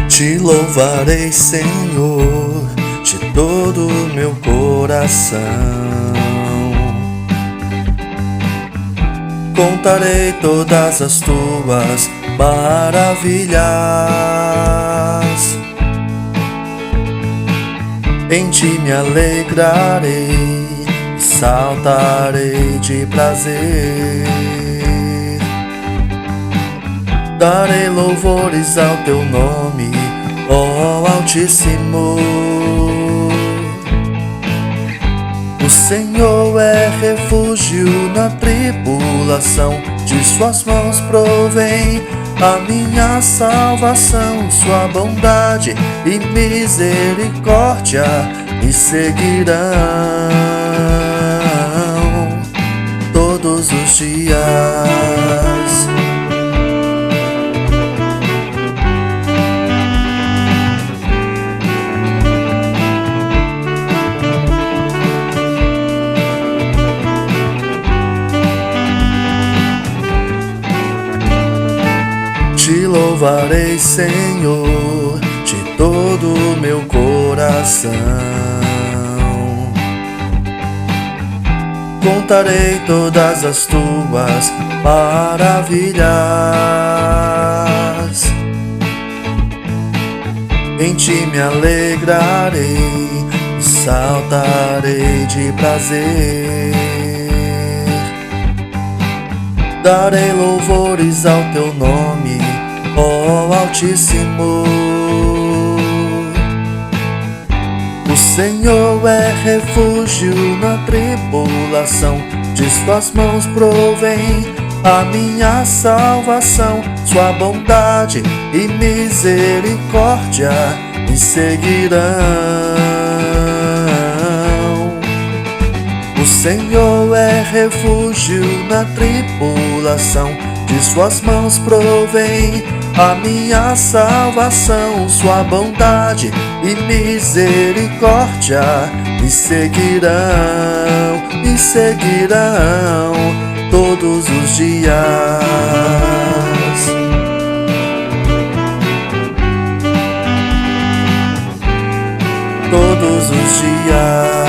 Te louvarei, Senhor, de todo o meu coração. Contarei todas as tuas maravilhas. Em ti me alegrarei, saltarei de prazer. Darei louvores ao teu nome, ó Altíssimo. O Senhor é refúgio na tribulação, de suas mãos provém a minha salvação. Sua bondade e misericórdia me seguirão todos os dias. Te louvarei, Senhor, de todo o meu coração. Contarei todas as tuas maravilhas. Em ti me alegrarei, saltarei de prazer. Darei louvores ao teu nome, ó Altíssimo. O Senhor é refúgio na tribulação, de suas mãos provém a minha salvação. Sua bondade e misericórdia me seguirão. O Senhor é refúgio na tribulação, de suas mãos provém a minha salvação. Sua bondade e misericórdia me seguirão todos os dias. Todos os dias.